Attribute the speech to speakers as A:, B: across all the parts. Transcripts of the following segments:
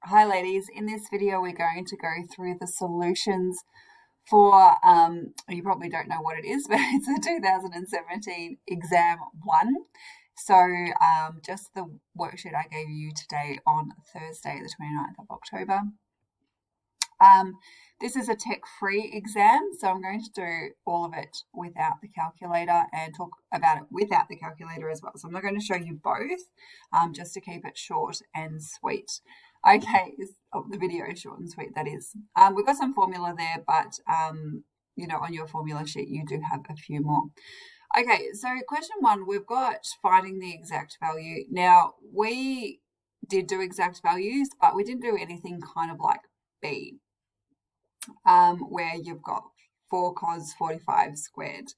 A: Hi ladies, in this video we're going to go through the solutions for, you probably don't know what it is, but it's the 2017 Exam 1. So just the worksheet I gave you today on Thursday the 29th of October. This is a tech-free exam, so I'm going to do all of it without the calculator and talk about it without the calculator as well. So I'm not going to show you both, just to keep it short and sweet. Okay, the video is short and sweet, that is. We've got some formula there, but, you know, on your formula sheet, you do have a few more. Okay, so question 1, we've got finding the exact value. Now, we did do exact values, but we didn't do anything kind of like B, where you've got 4 cos 45 squared.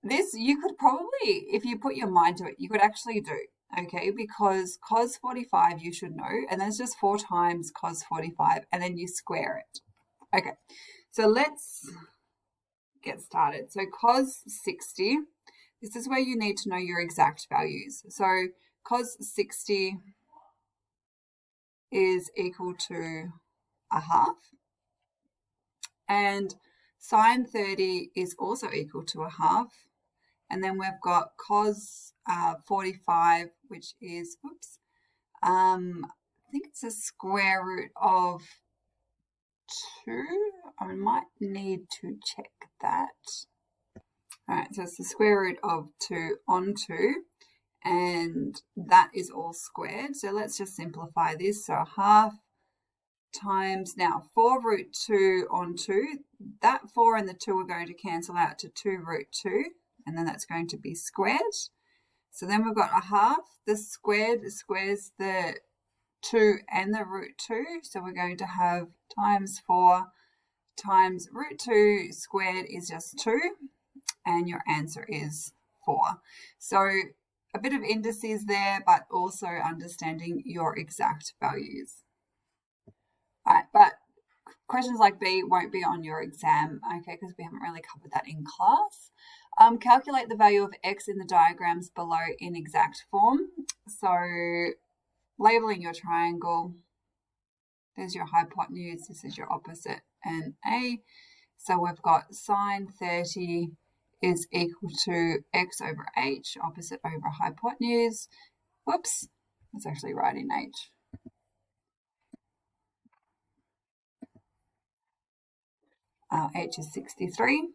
A: This you could probably, if you put your mind to it, you could actually do, okay, because cos 45 you should know, and that's just 4 times cos 45, and then you square it. Okay, so let's get started. So cos 60, this is where you need to know your exact values. So cos 60 is equal to a half, and sine 30 is also equal to a half, and then we've got cos 45, which is, I think it's a square root of 2. I might need to check that. All right, so it's the square root of 2 on 2, and that is all squared. So let's just simplify this. So a half times, now 4 root 2 on 2, that 4 and the 2 are going to cancel out to 2 root 2, and then that's going to be squared. So then we've got a half, the squared squares the 2 and the root 2, so we're going to have times 4 times root 2 squared is just 2, and your answer is 4. So a bit of indices there, but also understanding your exact values. All right, but questions like B won't be on your exam, okay, because we haven't really covered that in class. Calculate the value of x in the diagrams below in exact form. So labeling your triangle, there's your hypotenuse, this is your opposite, and A. So we've got sine 30 is equal to x over h, opposite over hypotenuse. Whoops, it's actually right in h. H is 63.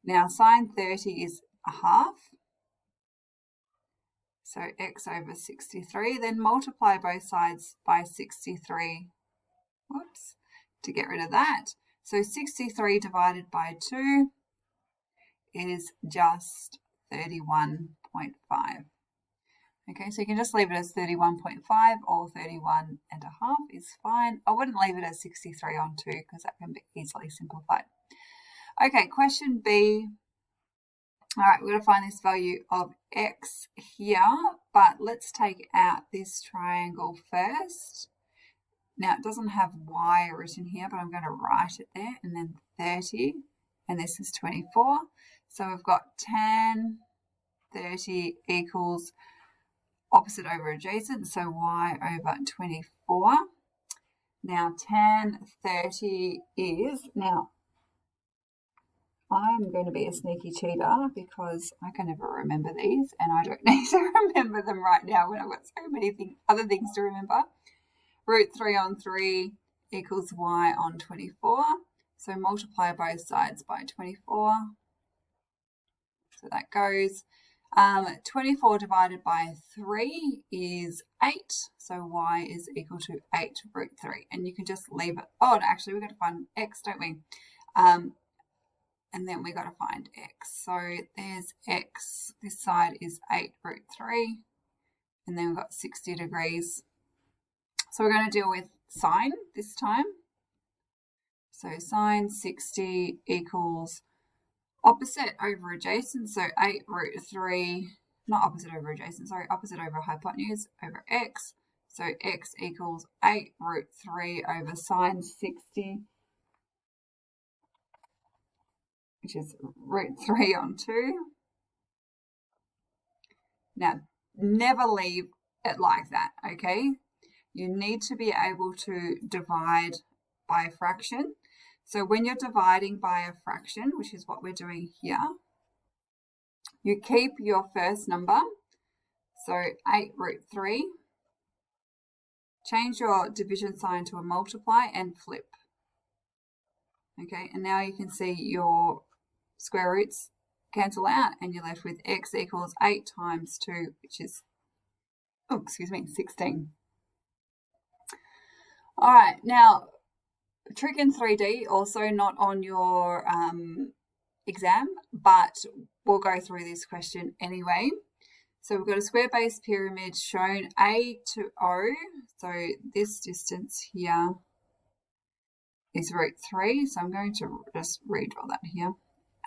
A: Now sine 30 is a half, so x over 63. Then multiply both sides by 63, whoops, to get rid of that. So 63 divided by 2 is just 31.5. Okay, so you can just leave it as 31.5 or 31 and a half is fine. I wouldn't leave it as 63 on 2 because that can be easily simplified. Okay, question B. All right, we're going to find this value of x here, but let's take out this triangle first. Now, it doesn't have y written here, but I'm going to write it there, and then 30, and this is 24. So we've got tan 30 equals opposite over adjacent, so y over 24. Now, tan 30 is, now, I'm going to be a sneaky cheater because I can never remember these, and I don't need to remember them right now when I've got so many other things to remember. Root 3 on 3 equals y on 24. So multiply both sides by 24. So that goes. 24 divided by 3 is 8. So y is equal to 8 root 3. And you can just leave it. Oh, actually, we've got to find x, don't we? And then we got to find x. So there's x. This side is 8 root 3. And then we've got 60 degrees. So we're going to deal with sine this time. So sine 60 equals opposite over adjacent. So 8 root 3, not opposite over adjacent, sorry, opposite over hypotenuse over x. So x equals 8 root 3 over sine 60, which is root 3 on 2. Now, never leave it like that, okay? You need to be able to divide by a fraction. So when you're dividing by a fraction, which is what we're doing here, you keep your first number, so 8√3, change your division sign to a multiply and flip. Okay, and now you can see your square roots cancel out and you're left with x equals 8 times 2, which is, 16. All right, now trig in 3D, also not on your exam, but we'll go through this question anyway. So we've got a square-based pyramid shown A to O. So this distance here is √3. So I'm going to just redraw that here.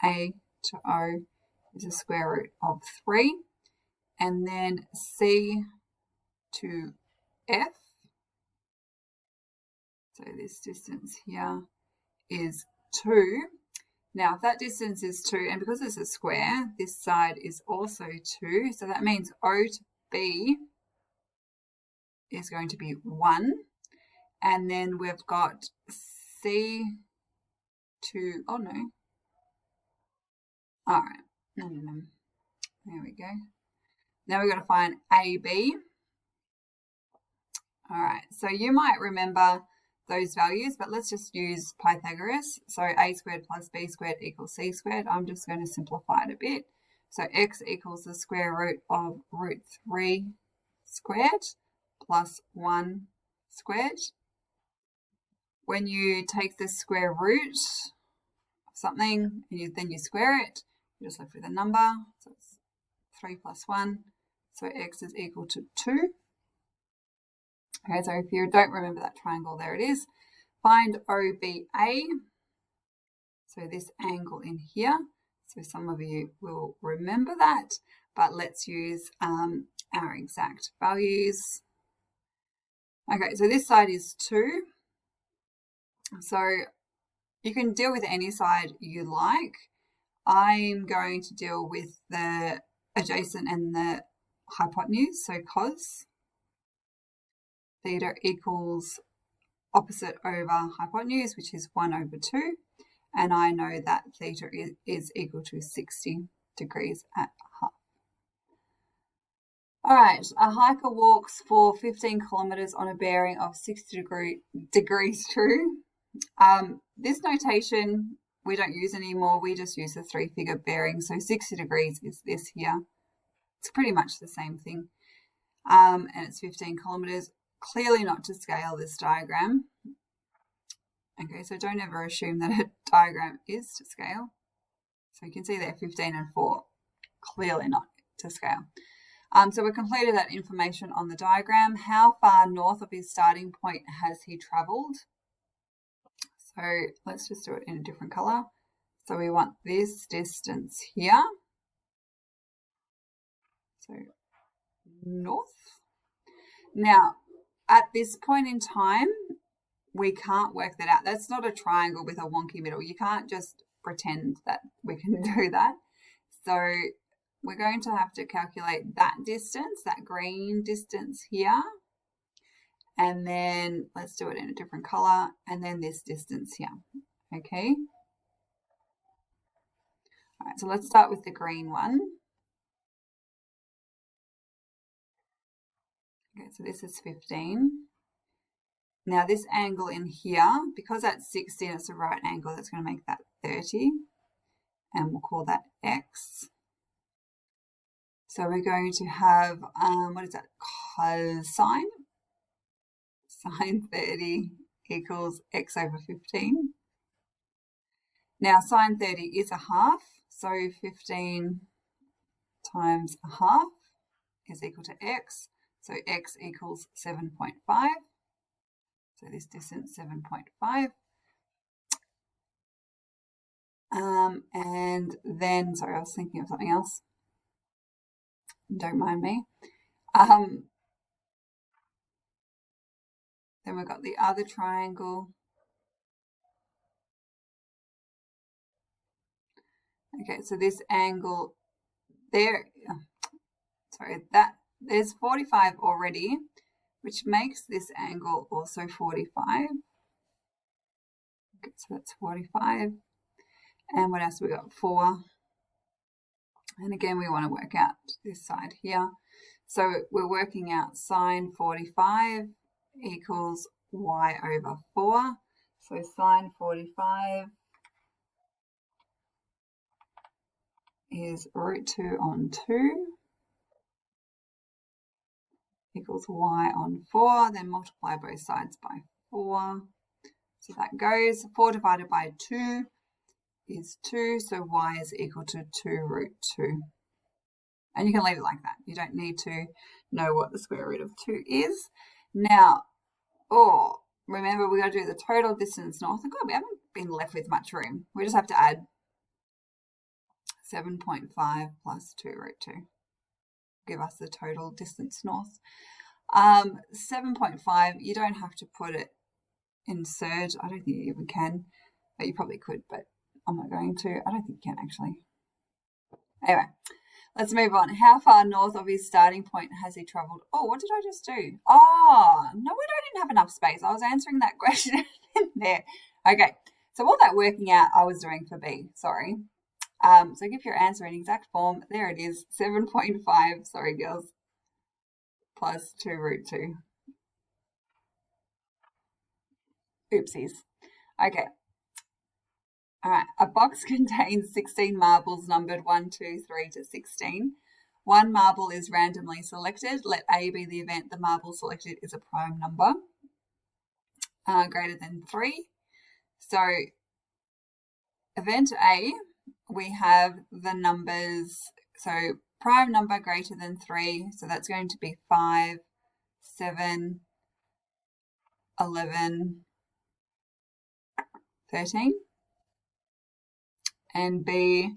A: A to O is a square root of 3. And then C to F. So this distance here is 2. Now, if that distance is 2, and because it's a square, this side is also 2. So that means O to B is going to be 1. And then we've got C to, oh no. All right. No. There we go. Now we've got to find AB. All right. So you might remember those values, but let's just use Pythagoras. So a squared plus b squared equals c squared. I'm just going to simplify it a bit. So x equals the square root of √3 squared plus 1 squared. When you take the square root of something and then you square it, you're just left with a number. So it's 3 plus 1. So x is equal to 2. Okay, so if you don't remember that triangle, there it is. Find OBA. So this angle in here. So some of you will remember that, but let's use our exact values. Okay, so this side is 2. So you can deal with any side you like. I'm going to deal with the adjacent and the hypotenuse, so cos. Theta equals opposite over hypotenuse, which is 1/2. And I know that theta is equal to 60 degrees at half. All right, a hiker walks for 15 kilometers on a bearing of 60 degrees true. This notation we don't use anymore. We just use the 3-figure bearing. So 60 degrees is this here. It's pretty much the same thing. And it's 15 kilometers. Clearly not to scale, this diagram. Okay, so don't ever assume that a diagram is to scale. So you can see there 15 and 4, clearly not to scale. So we completed that information on the diagram. How far north of his starting point has he travelled? So let's just do it in a different colour. So we want this distance here. So north. Now, at this point in time, we can't work that out. That's not a triangle with a wonky middle. You can't just pretend that we can do that. So we're going to have to calculate that distance, that green distance here. And then let's do it in a different color. And then this distance here. Okay. All right, so let's start with the green one. Okay, so this is 15. Now this angle in here, because that's 60 and it's a right angle, that's going to make that 30. And we'll call that x. So we're going to have, what is that, cosine? Sine 30 equals x over 15. Now sine 30 is a half, so 15 times a half is equal to x. So x equals 7.5. So this distance, 7.5. And then, sorry, I was thinking of something else. Don't mind me. Then we've got the other triangle. Okay, so this angle there, sorry, that there's 45 already, which makes this angle also 45. Okay, so that's 45. And what else have we got? 4. And again, we want to work out this side here. So we're working out sine 45 equals y over 4. So sine 45 is root 2 on 2 equals y on 4. Then multiply both sides by 4. So that goes 4 divided by 2 is 2. So y is equal to 2 root 2. And you can leave it like that. You don't need to know what the square root of 2 is. Now, remember we got to do the total distance north. God, we haven't been left with much room. We just have to add 7.5 plus 2 root 2. Give us the total distance north. 7.5, you don't have to put it in surge. I don't think you even can, but you probably could, but I'm not going to. I don't think you can actually. Anyway, let's move on. How far north of his starting point has he travelled? Oh, what did I just do? Oh, no wonder I didn't have enough space. I was answering that question in there. Okay, so all that working out I was doing for B, sorry. So give your answer in exact form. There it is, 7.5, sorry girls, plus 2 root 2. Oopsies. Okay. All right, a box contains 16 marbles numbered 1, 2, 3 to 16. One marble is randomly selected. Let A be the event the marble selected is a prime number greater than 3. So event A, we have the numbers, so prime number greater than 3, so that's going to be 5, 7, 11, 13. And B,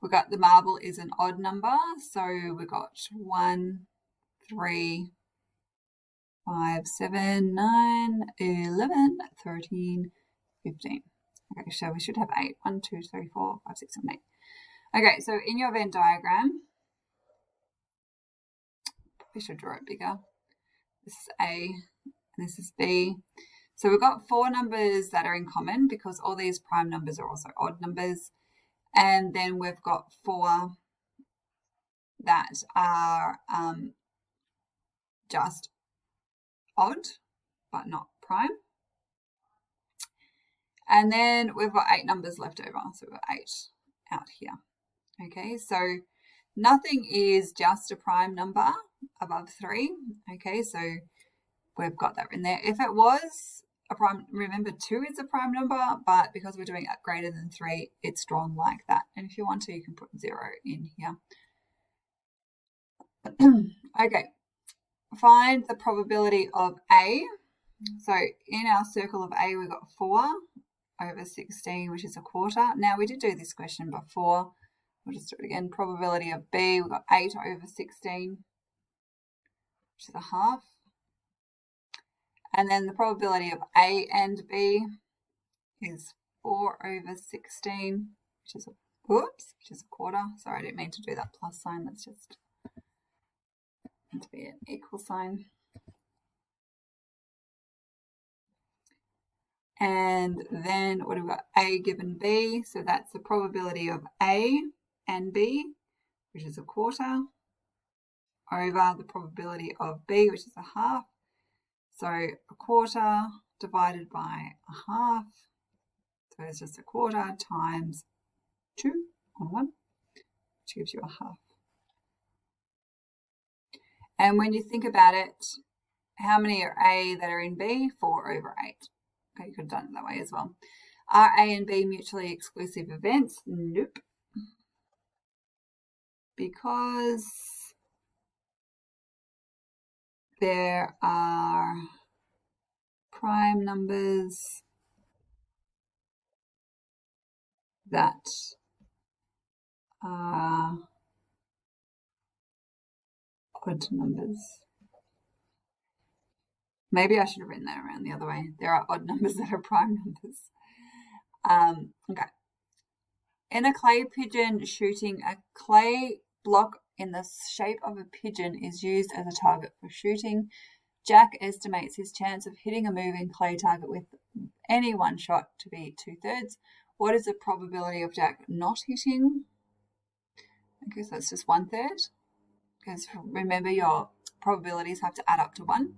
A: we've got the marble is an odd number, so we've got 1, 3, 5, 7, 9, 11, 13, 15. Okay, so we should have 8. 1, 2, 3, 4, 5, 6, 7, 8. Okay, so in your Venn diagram, we should draw it bigger. This is A, and this is B. So we've got 4 numbers that are in common because all these prime numbers are also odd numbers. And then we've got 4 that are just odd, but not prime. And then we've got 8 numbers left over. So we've got 8 out here. Okay, so nothing is just a prime number above 3. Okay, so we've got that in there. If it was a prime, remember 2 is a prime number, but because we're doing it greater than 3, it's drawn like that. And if you want to, you can put 0 in here. Okay, find the probability of A. So in our circle of A, we've got 4 over 16, which is a quarter. Now, we did do this question before. We'll just do it again. Probability of B, we've got 8 over 16, which is a half. And then the probability of A and B is 4 over 16, which is a quarter. Sorry, I didn't mean to do that plus sign. That's just meant to be an equal sign. And then what have we got? A given B. So that's the probability of A and B, which is a quarter, over the probability of B, which is a half. So a quarter divided by a half. So it's just a quarter times 2 on 1, which gives you a half. And when you think about it, how many are A that are in B? 4 over 8. Okay, you could have done it that way as well. Are A and B mutually exclusive events? Nope. Because there are prime numbers that are odd numbers. Maybe I should have written that around the other way. There are odd numbers that are prime numbers. Okay. In a clay pigeon shooting a clay block in the shape of a pigeon is used as a target for shooting. Jack estimates his chance of hitting a moving clay target with any one shot to be 2/3. What is the probability of Jack not hitting? Okay, so that's just 1/3. Because remember, your probabilities have to add up to 1.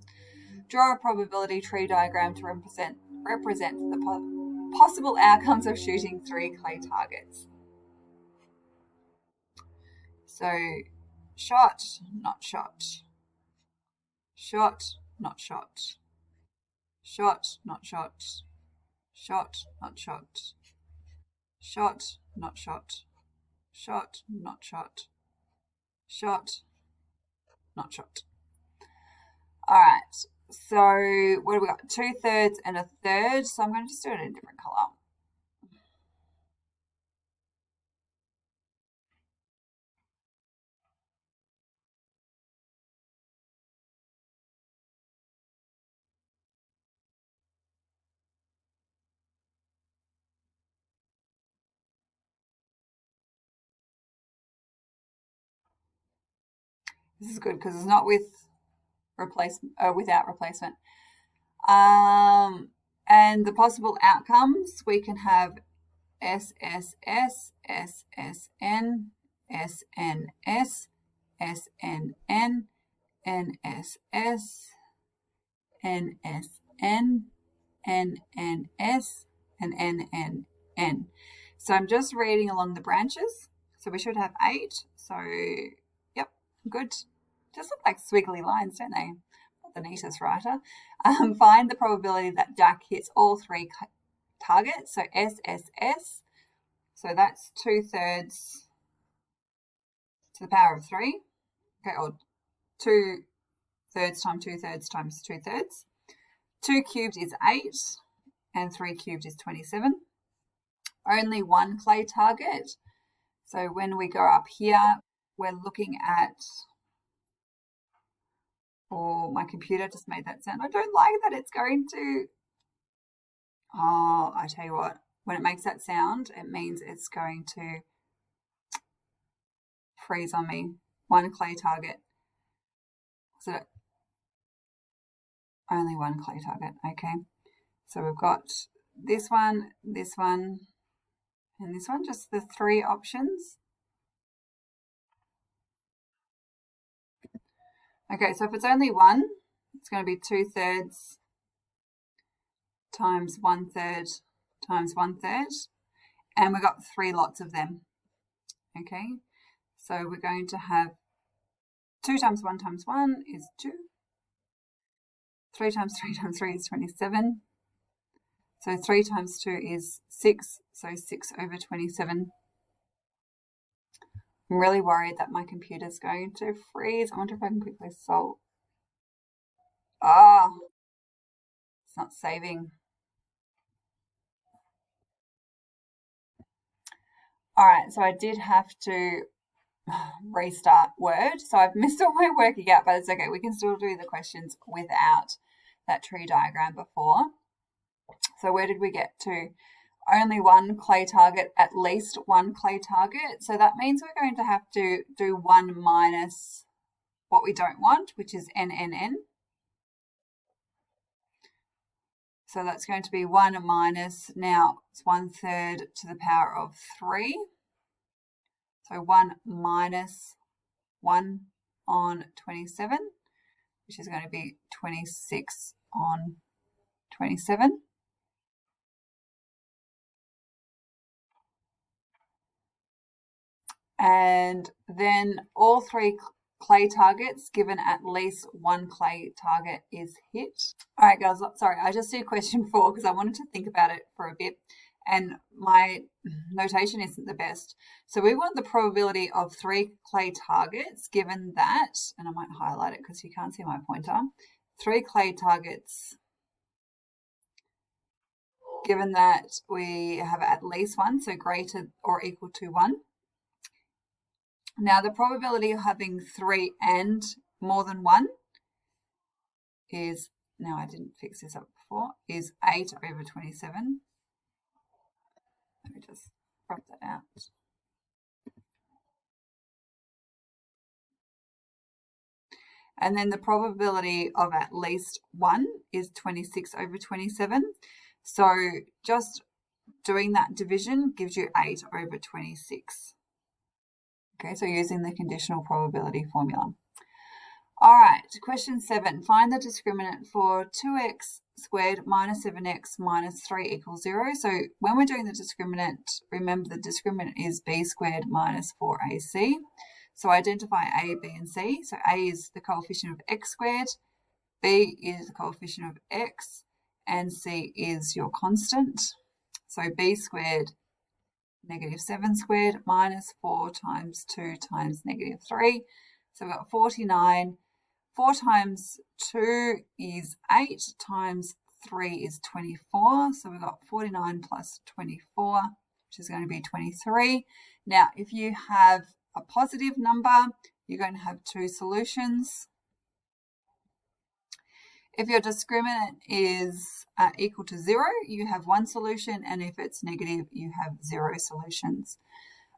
A: Draw a probability tree diagram to represent the possible outcomes of shooting 3 clay targets. So, shot, not shot. Shot, not shot. Shot, not shot. Shot, not shot. Shot, not shot. Shot, not shot. Shot, not shot. All right. So what do we got? 2/3 and 1/3. So I'm going to just do it in a different color. This is good because it's not with without replacement. And the possible outcomes, we can have SSS, SSN, SNS, SNN, NSS, NSN, NNS, and NNN. So I'm just reading along the branches. So we should have 8. So, yep, good. Just look like squiggly lines, don't they? Not the neatest writer. Find the probability that Jack hits all 3 targets. So SSS. So that's 2/3 to the power of 3. Okay, or 2/3 times 2/3 times 2/3. 2 cubed is 8, and 3 cubed is 27. Only 1 clay target. So when we go up here, we're looking at, oh, my computer just made that sound. I don't like that it's going to, oh, I tell you what, when it makes that sound, it means it's going to freeze on me. 1 clay target. So only 1 clay target, okay. So we've got this one, and this one, just the 3 options. Okay, so if it's only 1, it's going to be 2/3 times 1/3 times 1/3, and we've got 3 lots of them. Okay, so we're going to have 2 times 1 times 1 is 2. 3 times 3 times 3 is 27. So 3 times 2 is 6, so 6 over 27. I'm really worried that my computer's going to freeze. I wonder if I can quickly solve. Ah, it's not saving. All right, so I did have to restart Word. So I've missed all my working out, but it's okay. We can still do the questions without that tree diagram before. So where did we get to? Only 1 clay target, at least 1 clay target. So that means we're going to have to do 1 minus what we don't want, which is NNN. So that's going to be 1 minus, now it's 1/3 to the power of 3. So 1 minus 1 on 27, which is going to be 26 on 27. And then all 3 clay targets given at least 1 clay target is hit. All right, guys, sorry, I just did question 4 because I wanted to think about it for a bit, and my notation isn't the best. So we want the probability of 3 clay targets given that, and I might highlight it because you can't see my pointer, 3 clay targets given that we have at least 1, so greater or equal to 1. Now the probability of having 3 and more than 1 is, now I didn't fix this up before, is 8 over 27. Let me just crop that out. And then the probability of at least 1 is 26 over 27. So just doing that division gives you 8 over 26. Okay, so using the conditional probability formula. All right, question 7. Find the discriminant for 2x squared minus 7x minus 3 equals 0. So when we're doing the discriminant, remember the discriminant is b squared minus 4ac. So identify a, b, and c. So a is the coefficient of x squared, b is the coefficient of x, and c is your constant. So b squared negative 7 squared minus 4 times 2 times negative 3. So we've got 49. 4 times 2 is 8 times 3 is 24. So we've got 49 plus 24, which is going to be 23. Now, if you have a positive number, you're going to have 2 solutions. If your discriminant is equal to 0, you have 1 solution, and if it's negative, you have 0 solutions.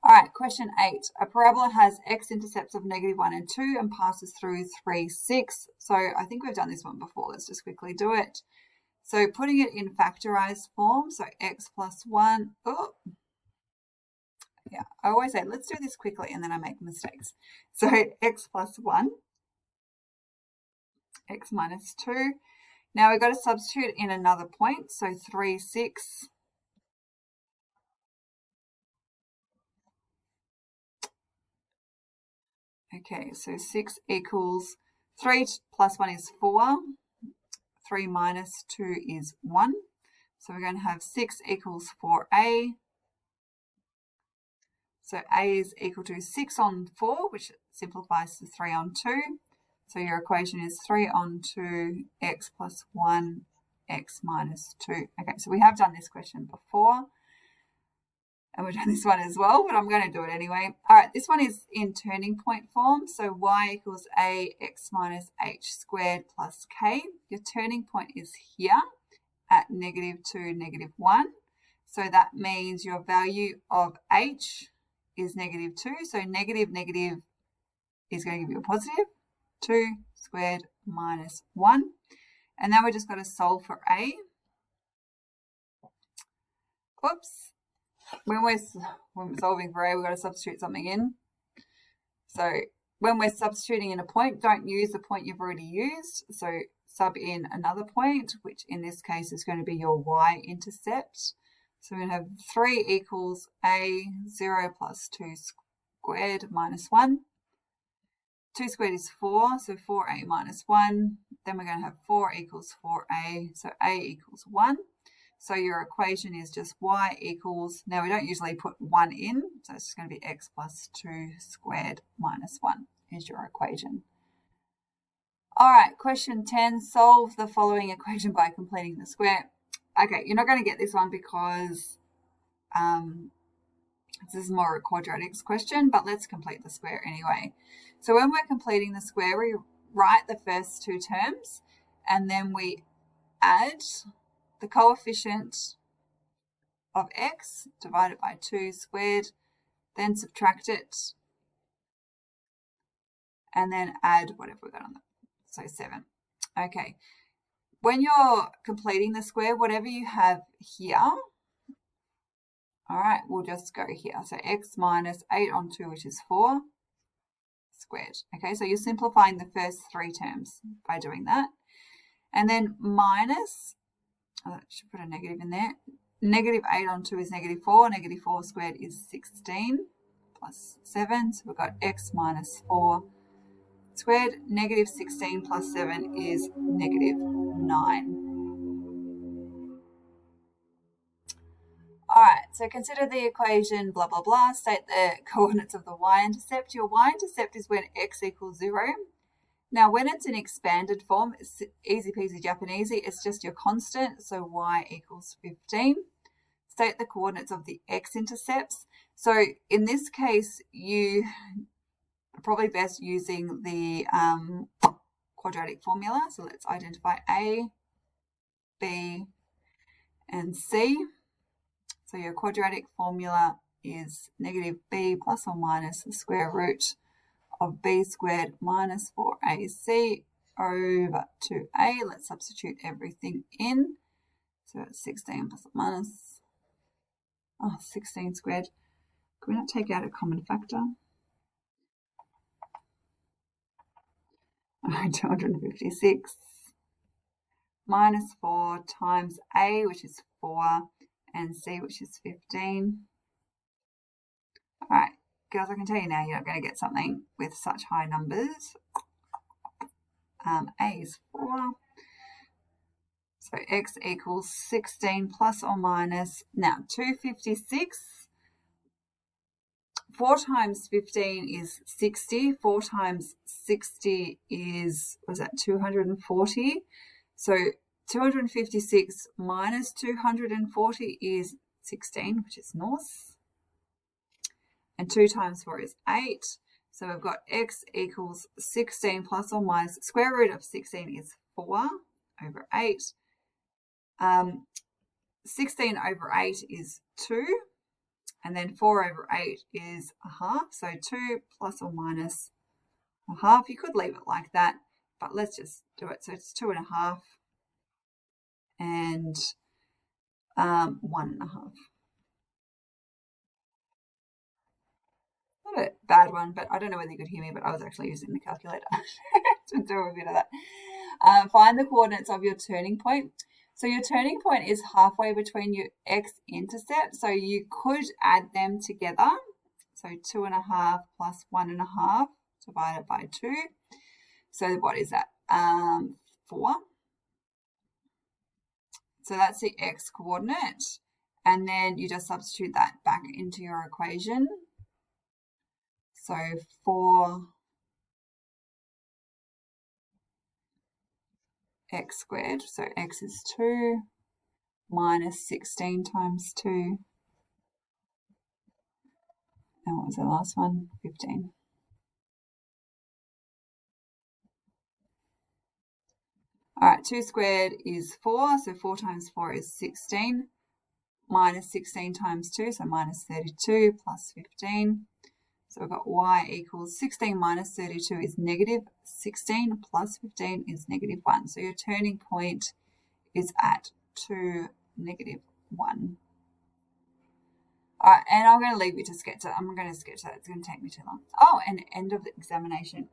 A: All right, question 8. A parabola has x-intercepts of negative 1 and 2 and passes through 3, 6. So I think we've done this one before. Let's just quickly do it. So putting it in factorized form, so x plus 1. Oh, yeah, I always say, let's do this quickly, and then I make mistakes. So x plus 1, x minus 2. Now we've got to substitute in another point, so 3, 6. Okay, so 6 equals 3 plus 1 is 4. 3 minus 2 is 1. So we're going to have 6 equals 4a. So a is equal to 6 on 4, which simplifies to 3 on 2. So your equation is 3 on 2, x plus 1, x minus 2. Okay, so we have done this question before. And we've done this one as well, but I'm going to do it anyway. All right, this one is in turning point form. So y equals ax minus h squared plus k. Your turning point is here at negative 2, negative 1. So that means your value of h is negative 2. So negative, negative is going to give you a positive. 2 squared minus 1. And now we just got to solve for a. Oops. When we're solving for a, we've got to substitute something in. So when we're substituting in a point, don't use the point you've already used. So sub in another point, which in this case is going to be your y-intercept. So we're going to have 3 equals a, 0 plus 2 squared minus 1. 2 squared is 4, so 4a minus 1. Then we're going to have 4 equals 4a, so a equals 1. So your equation is just y equals, now we don't usually put 1 in, so it's just going to be x plus 2 squared minus 1 is your equation. All right, question 10, solve the following equation by completing the square. Okay, you're not going to get this one because this is more a quadratics question, but let's complete the square anyway. So when we're completing the square, we write the first 2 terms, and then we add the coefficient of x divided by 2 squared, then subtract it, and then add whatever we got on that. So 7. Okay. When you're completing the square, whatever you have here, all right, we'll just go here. So x minus 8 on 2, which is 4, squared. Okay, so you're simplifying the first 3 terms by doing that. And then minus, I should put a negative in there. Negative 8 on 2 is negative 4. Negative 4 squared is 16 plus 7. So we've got x minus 4 squared. Negative 16 plus 7 is negative 9. All right, so consider the equation blah, blah, blah. State the coordinates of the y-intercept. Your y-intercept is when x equals 0. Now, when it's in expanded form, it's easy peasy Japanesey. It's just your constant, so y equals 15. State the coordinates of the x-intercepts. So in this case, you are probably best using the quadratic formula. So let's identify a, b, and c. So your quadratic formula is negative b plus or minus the square root of b squared minus 4ac over 2a. Let's substitute everything in. So it's 16 plus or minus 16 squared. Can we not take out a common factor? 256 minus 4 times a, which is 4, and c, which is 15. All right, girls, I can tell you now you're not going to get something with such high numbers. A is 4. So x equals 16 plus or minus, now 256. 4 times 15 is 60. 4 times 60 is, was that 240? So 256 minus 240 is 16, which is north. And 2 times 4 is 8. So we've got x equals 16 plus or minus, square root of 16 is 4 over 8. 16 over 8 is 2. And then 4 over 8 is a half. So 2 plus or minus a half. You could leave it like that, but let's just do it. So it's 2.5 and 1.5. Not a bad one, but I don't know whether you could hear me, but I was actually using the calculator to do a bit of that. Find the coordinates of your turning point. So your turning point is halfway between your x-intercept. So you could add them together. So 2.5 plus 1.5 divided by 2. So what is that? 4. So that's the x coordinate. And then you just substitute that back into your equation. So 4 x squared, so x is 2, minus 16 times 2. And what was the last one? 15. All right, 2 squared is 4, so 4 times 4 is 16, minus 16 times 2, so minus 32 plus 15. So we've got y equals 16 minus 32 is negative 16 plus 15 is negative 1. So your turning point is at 2, negative 1. All right, and I'm going to leave you to sketch it. I'm going to sketch that. It's going to take me too long. Oh, and end of the examination.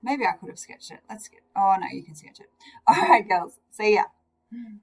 A: Maybe I could have sketched it. Let's sketch. Oh, no, you can sketch it. All right, girls. See ya.